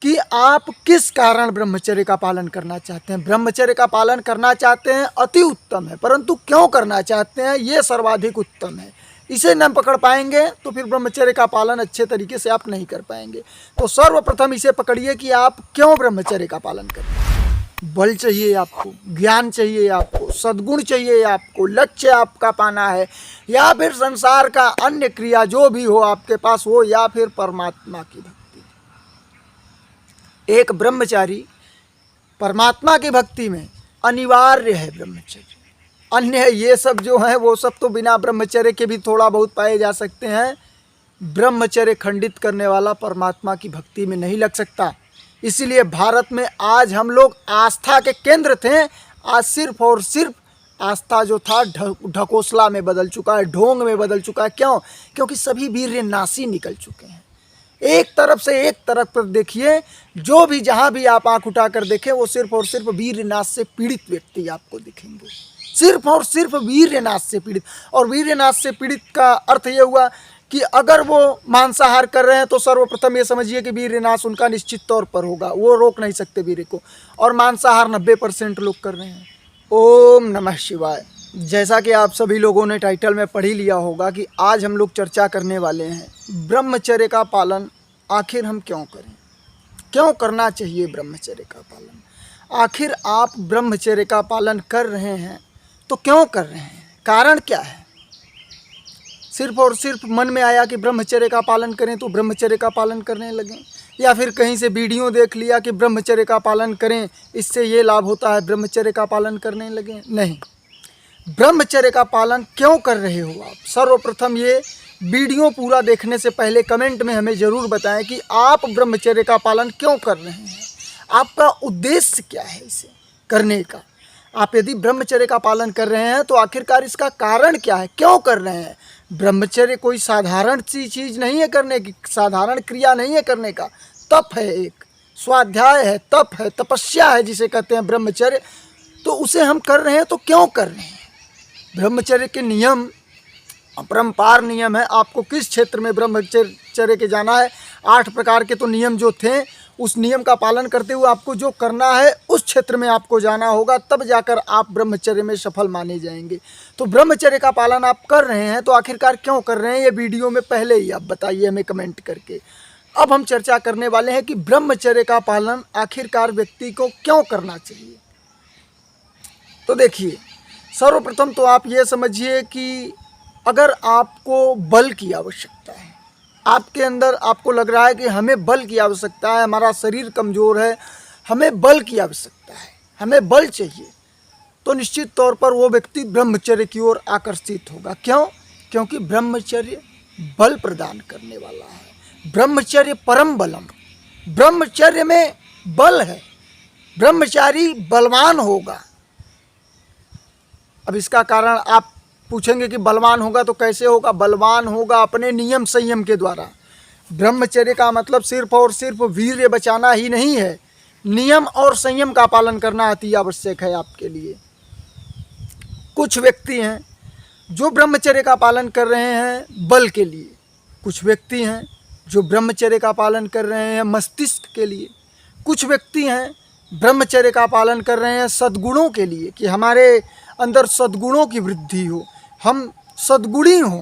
कि आप किस कारण ब्रह्मचर्य का पालन करना चाहते हैं। ब्रह्मचर्य का पालन करना चाहते हैं, अति उत्तम है, परंतु क्यों करना चाहते हैं ये सर्वाधिक उत्तम है। इसे न पकड़ पाएंगे तो फिर ब्रह्मचर्य का पालन अच्छे तरीके से आप नहीं कर पाएंगे। तो सर्वप्रथम इसे पकड़िए कि आप क्यों ब्रह्मचर्य का पालन करें। बल चाहिए आपको, ज्ञान चाहिए आपको, सद्गुण चाहिए आपको, लक्ष्य आपका पाना है, या फिर संसार का अन्य क्रिया जो भी हो आपके पास हो, या फिर परमात्मा की भक्ति। एक ब्रह्मचारी परमात्मा की भक्ति में अनिवार्य है ब्रह्मचर्य। अन्य ये सब जो है वो सब तो बिना ब्रह्मचर्य के भी थोड़ा बहुत पाए जा सकते हैं। ब्रह्मचर्य खंडित करने वाला परमात्मा की भक्ति में नहीं लग सकता। इसीलिए भारत में आज हम लोग आस्था के केंद्र थे, आज सिर्फ और सिर्फ आस्था जो था ढकोसला में बदल चुका है, ढोंग में बदल चुका है। क्यों? क्योंकि सभी वीर्य नासी निकल चुके हैं। एक तरफ से एक तरफ पर देखिए, जो भी जहाँ भी आप आंख उठाकर देखें वो सिर्फ और सिर्फ वीर्यनाश से पीड़ित व्यक्ति आपको दिखेंगे, सिर्फ और सिर्फ वीर्यनाश से पीड़ित। और वीर्यनाश से पीड़ित का अर्थ ये हुआ कि अगर वो मांसाहार कर रहे हैं तो सर्वप्रथम ये समझिए कि वीर्यनाश उनका निश्चित तौर पर होगा, वो रोक नहीं सकते वीर्य को। और मांसाहार 90% लोग कर रहे हैं। ओम नमः शिवाय। जैसा कि आप सभी लोगों ने टाइटल में पढ़ ही लिया होगा कि आज हम लोग चर्चा करने वाले हैं ब्रह्मचर्य का पालन आखिर हम क्यों करें, क्यों करना चाहिए ब्रह्मचर्य का पालन। आखिर आप ब्रह्मचर्य का पालन कर रहे हैं तो क्यों कर रहे हैं, कारण क्या है। सिर्फ और सिर्फ मन में आया कि ब्रह्मचर्य का पालन करें तो ब्रह्मचर्य का पालन करने लगें, या फिर कहीं से वीडियो देख लिया कि ब्रह्मचर्य का पालन करें इससे ये लाभ होता है, ब्रह्मचर्य का पालन करने लगें। नहीं, ब्रह्मचर्य का पालन क्यों कर रहे हो आप। सर्वप्रथम ये वीडियो पूरा देखने से पहले कमेंट में हमें ज़रूर बताएं कि आप ब्रह्मचर्य का पालन क्यों कर रहे हैं, आपका उद्देश्य क्या है इसे करने का। आप यदि ब्रह्मचर्य का पालन कर रहे हैं तो आखिरकार इसका कारण क्या है, क्यों कर रहे हैं। ब्रह्मचर्य कोई साधारण सी चीज़ नहीं है करने की, साधारण क्रिया नहीं है करने का। तप है, एक स्वाध्याय है, तप है, तपस्या है जिसे कहते हैं ब्रह्मचर्य। तो उसे हम कर रहे हैं तो क्यों कर रहे हैं। ब्रह्मचर्य के नियम अपरंपार नियम है। आपको किस क्षेत्र में ब्रह्मचर्य के जाना है, 8 प्रकार के तो नियम जो थे उस नियम का पालन करते हुए आपको जो करना है उस क्षेत्र में आपको जाना होगा, तब जाकर आप ब्रह्मचर्य में सफल माने जाएंगे। तो ब्रह्मचर्य का पालन आप कर रहे हैं तो आखिरकार क्यों कर रहे हैं, ये वीडियो में पहले ही आप बताइए हमें कमेंट करके। अब हम चर्चा करने वाले हैं कि ब्रह्मचर्य का पालन आखिरकार व्यक्ति को क्यों करना चाहिए। तो देखिए, सर्वप्रथम तो आप ये समझिए कि अगर आपको बल की आवश्यकता है, आपके अंदर आपको लग रहा है कि हमें बल की आवश्यकता है, हमारा शरीर कमज़ोर है, हमें बल की आवश्यकता है, हमें बल चाहिए, तो निश्चित तौर पर वो व्यक्ति ब्रह्मचर्य की ओर आकर्षित होगा। क्यों? क्योंकि ब्रह्मचर्य बल प्रदान करने वाला है। ब्रह्मचर्य परम बलम, ब्रह्मचर्य में बल है, ब्रह्मचारी बलवान होगा। अब इसका कारण आप पूछेंगे कि बलवान होगा तो कैसे होगा। बलवान होगा अपने नियम संयम के द्वारा। ब्रह्मचर्य का मतलब सिर्फ और सिर्फ वीर्य बचाना ही नहीं है, नियम और संयम का पालन करना अति आवश्यक है आपके लिए। कुछ व्यक्ति हैं जो ब्रह्मचर्य का पालन कर रहे हैं बल के लिए, कुछ व्यक्ति हैं जो ब्रह्मचर्य का पालन कर रहे हैं मस्तिष्क के लिए, कुछ व्यक्ति हैं ब्रह्मचर्य का पालन कर रहे हैं सद्गुणों के लिए कि हमारे अंदर सद्गुणों की वृद्धि हो, हम सद्गुणी हों।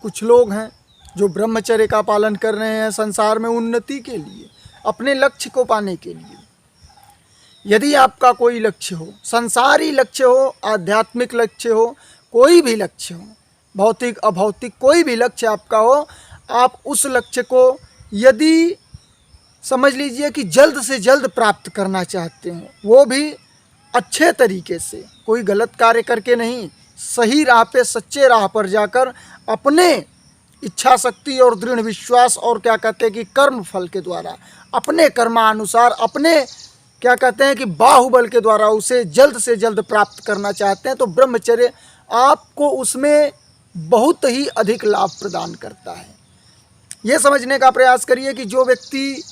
कुछ लोग हैं जो ब्रह्मचर्य का पालन कर रहे हैं संसार में उन्नति के लिए, अपने लक्ष्य को पाने के लिए। यदि आपका कोई लक्ष्य हो, संसारी लक्ष्य हो, आध्यात्मिक लक्ष्य हो, कोई भी लक्ष्य हो, भौतिक अभौतिक कोई भी लक्ष्य आपका हो, आप उस लक्ष्य को यदि समझ लीजिए कि जल्द से जल्द प्राप्त करना चाहते हो, वो भी अच्छे तरीके से, कोई गलत कार्य करके नहीं, सही राह पे सच्चे राह पर जाकर अपने इच्छा शक्ति और दृढ़ विश्वास और क्या कहते हैं कि कर्म फल के द्वारा, अपने कर्मानुसार, अपने क्या कहते हैं कि बाहुबल के द्वारा उसे जल्द से जल्द प्राप्त करना चाहते हैं, तो ब्रह्मचर्य आपको उसमें बहुत ही अधिक लाभ प्रदान करता है। ये समझने का प्रयास करिए कि जो व्यक्ति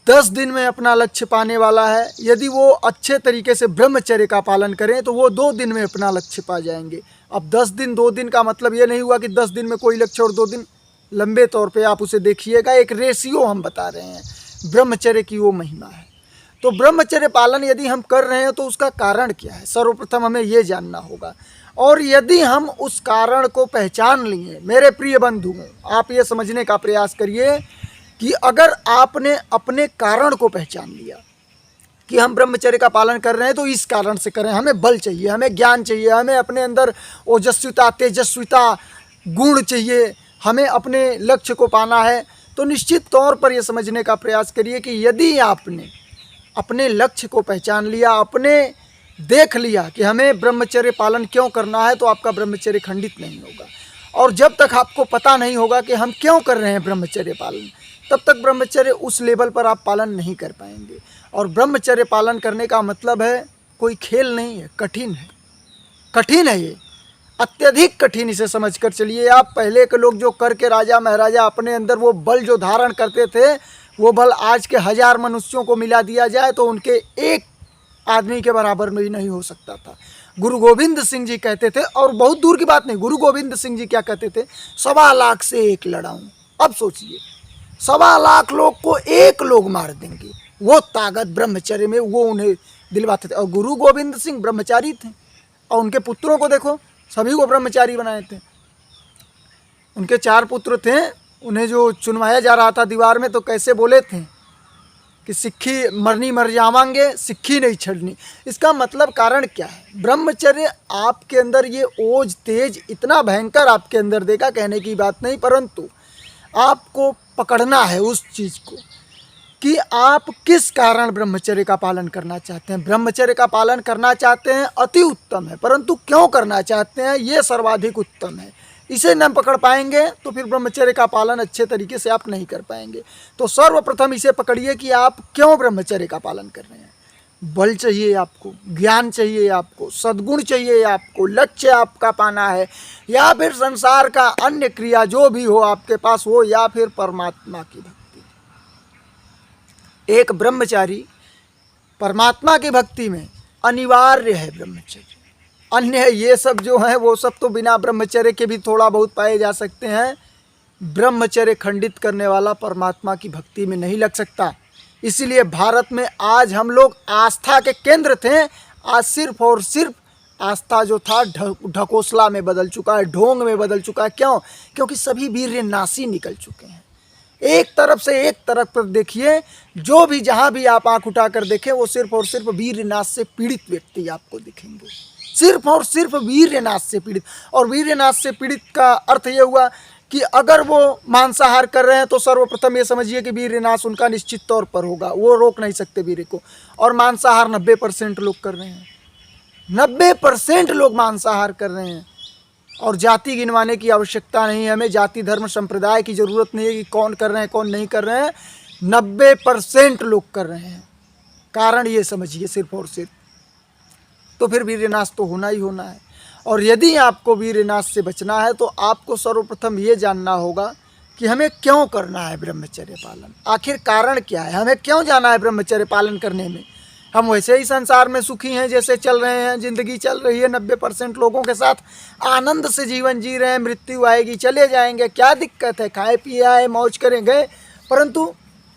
10 दिन में अपना लक्ष्य पाने वाला है, यदि वो अच्छे तरीके से ब्रह्मचर्य का पालन करें तो वो 2 दिन में अपना लक्ष्य पा जाएंगे। अब 10 दिन 2 दिन का मतलब ये नहीं हुआ कि 10 दिन में कोई लक्ष्य और 2 दिन, लंबे तौर पे आप उसे देखिएगा। एक रेशियो हम बता रहे हैं, ब्रह्मचर्य की वो महिमा है। तो ब्रह्मचर्य पालन यदि हम कर रहे हैं तो उसका कारण क्या है, सर्वप्रथम हमें ये जानना होगा। और यदि हम उस कारण को पहचान लिए, मेरे प्रिय बंधुओं, आप ये समझने का प्रयास करिए कि अगर आपने अपने कारण को पहचान लिया कि हम ब्रह्मचर्य का पालन कर रहे हैं तो इस कारण से करें, हमें बल चाहिए, हमें ज्ञान चाहिए, हमें अपने अंदर ओजस्विता तेजस्विता गुण चाहिए, हमें अपने लक्ष्य को पाना है, तो निश्चित तौर पर यह समझने का प्रयास करिए कि यदि आपने अपने लक्ष्य को पहचान लिया, अपने देख लिया कि हमें ब्रह्मचर्य पालन क्यों करना है, तो आपका ब्रह्मचर्य खंडित नहीं होगा। और जब तक आपको पता नहीं होगा कि हम क्यों कर रहे हैं ब्रह्मचर्य पालन, तब तक ब्रह्मचर्य उस लेवल पर आप पालन नहीं कर पाएंगे। और ब्रह्मचर्य पालन करने का मतलब है कोई खेल नहीं है, कठिन है, कठिन है, ये अत्यधिक कठिन, इसे समझ कर चलिए आप। पहले के लोग जो करके राजा महाराजा अपने अंदर वो बल जो धारण करते थे, वो बल आज के 1000 मनुष्यों को मिला दिया जाए तो उनके एक आदमी के बराबर में ही नहीं हो सकता था। गुरु गोविंद सिंह जी कहते थे, और बहुत दूर की बात नहीं, गुरु गोविंद सिंह जी क्या कहते थे, 1.25 लाख से एक लड़ाऊं। अब सोचिए, 1.25 लाख लोग को एक लोग मार देंगे, वो ताकत ब्रह्मचर्य में वो उन्हें दिलवाते थे। और गुरु गोविंद सिंह ब्रह्मचारी थे, और उनके पुत्रों को देखो, सभी को ब्रह्मचारी बनाए थे। उनके 4 पुत्र थे, उन्हें जो चुनवाया जा रहा था दीवार में, तो कैसे बोले थे कि सिक्खी मरनी मर जावांगे, सिक्खी नहीं छड़नी। इसका मतलब कारण क्या है, ब्रह्मचर्य आपके अंदर ये ओज तेज इतना भयंकर आपके अंदर देगा, कहने की बात नहीं, परंतु आपको पकड़ना है उस चीज़ को कि आप किस कारण ब्रह्मचर्य का पालन करना चाहते हैं। ब्रह्मचर्य का पालन करना चाहते हैं, अति उत्तम है, परंतु क्यों करना चाहते हैं, ये सर्वाधिक उत्तम है। इसे न पकड़ पाएंगे तो फिर ब्रह्मचर्य का पालन अच्छे तरीके से आप नहीं कर पाएंगे। तो सर्वप्रथम इसे पकड़िए कि आप क्यों ब्रह्मचर्य का पालन कर रहे हैं। बल चाहिए आपको, ज्ञान चाहिए आपको, सद्गुण चाहिए आपको, लक्ष्य आपका पाना है, या फिर संसार का अन्य क्रिया जो भी हो आपके पास हो, या फिर परमात्मा की भक्ति। एक ब्रह्मचारी परमात्मा की भक्ति में अनिवार्य है ब्रह्मचर्य। अन्य ये सब जो है वो सब तो बिना ब्रह्मचर्य के भी थोड़ा बहुत पाए जा सकते हैं। ब्रह्मचर्य खंडित करने वाला परमात्मा की भक्ति में नहीं लग सकता। इसीलिए भारत में आज हम लोग आस्था के केंद्र थे, आज सिर्फ और सिर्फ आस्था जो था ढकोसला में बदल चुका है, ढोंग में बदल चुका है। क्यों? क्योंकि सभी वीर नासी निकल चुके हैं। एक तरफ से एक तरफ पर देखिए, जो भी जहाँ भी आप आंख उठाकर देखें, वो सिर्फ और सिर्फ वीरनाश से पीड़ित व्यक्ति आपको दिखेंगे, सिर्फ और सिर्फ वीरनाश से पीड़ित। और वीरनाश से पीड़ित का अर्थ ये हुआ कि अगर वो मांसाहार कर रहे हैं तो सर्वप्रथम ये समझिए कि वीरनाश उनका निश्चित तौर पर होगा, वो रोक नहीं सकते वीर को। और मांसाहार 90% लोग कर रहे हैं, 90% लोग मांसाहार कर रहे हैं। और जाति गिनवाने की आवश्यकता नहीं है, हमें जाति धर्म संप्रदाय की ज़रूरत नहीं है कि कौन कर रहे हैं कौन नहीं कर रहे हैं, 90% लोग कर रहे हैं। कारण ये समझिए सिर्फ और सिर्फ, तो फिर वीरनाश तो होना ही होना है। और यदि आपको वीरनाश से बचना है तो आपको सर्वप्रथम ये जानना होगा कि हमें क्यों करना है ब्रह्मचर्य पालन, आखिर कारण क्या है, हमें क्यों जाना है ब्रह्मचर्य पालन करने में। हम वैसे ही संसार में सुखी हैं, जैसे चल रहे हैं, ज़िंदगी चल रही है, 90% लोगों के साथ आनंद से जीवन जी रहे हैं, मृत्यु आएगी चले जाएंगे, क्या दिक्कत है, खाए पिए आए मौज करें गए। परंतु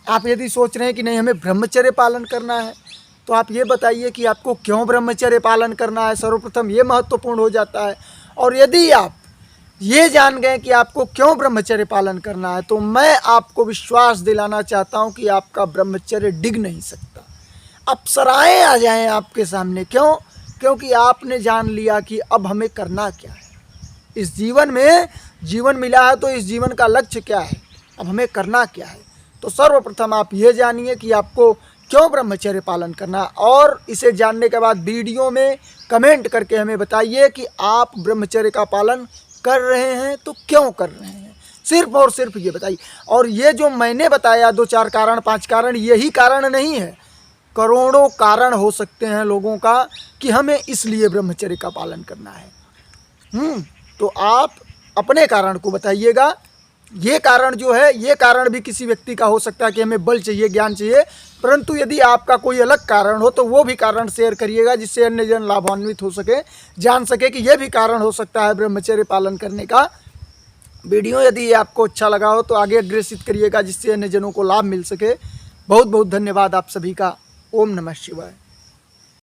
आप यदि सोच रहे हैं कि नहीं हमें ब्रह्मचर्य पालन करना है, तो आप ये बताइए कि आपको क्यों ब्रह्मचर्य पालन करना है, सर्वप्रथम ये महत्वपूर्ण हो जाता है। और यदि आप ये जान गए कि आपको क्यों ब्रह्मचर्य पालन करना है, तो मैं आपको विश्वास दिलाना चाहता हूँ कि आपका ब्रह्मचर्य डिग नहीं सकता, अप्सराएं आ जाएं आपके सामने। क्यों? क्योंकि आपने जान लिया कि अब हमें करना क्या है, इस जीवन में जीवन मिला है तो इस जीवन का लक्ष्य क्या है, अब हमें करना क्या है। तो सर्वप्रथम आप ये जानिए कि आपको क्यों ब्रह्मचर्य पालन करना, और इसे जानने के बाद वीडियो में कमेंट करके हमें बताइए कि आप ब्रह्मचर्य का पालन कर रहे हैं तो क्यों कर रहे हैं, सिर्फ और सिर्फ ये बताइए। और ये जो मैंने बताया 2-4 कारण 5 कारण, यही कारण नहीं है, करोड़ों कारण हो सकते हैं लोगों का कि हमें इसलिए ब्रह्मचर्य का पालन करना है। तो आप अपने कारण को बताइएगा। ये कारण जो है, ये कारण भी किसी व्यक्ति का हो सकता है कि हमें बल चाहिए, ज्ञान चाहिए, परंतु यदि आपका कोई अलग कारण हो तो वो भी कारण शेयर करिएगा, जिससे अन्य जन लाभान्वित हो सके, जान सके कि यह भी कारण हो सकता है ब्रह्मचर्य पालन करने का। वीडियो यदि आपको अच्छा लगा हो तो आगे अग्रेसित करिएगा, जिससे अन्य जनों को लाभ मिल सके। बहुत बहुत धन्यवाद आप सभी का। ओम नमः शिवाय।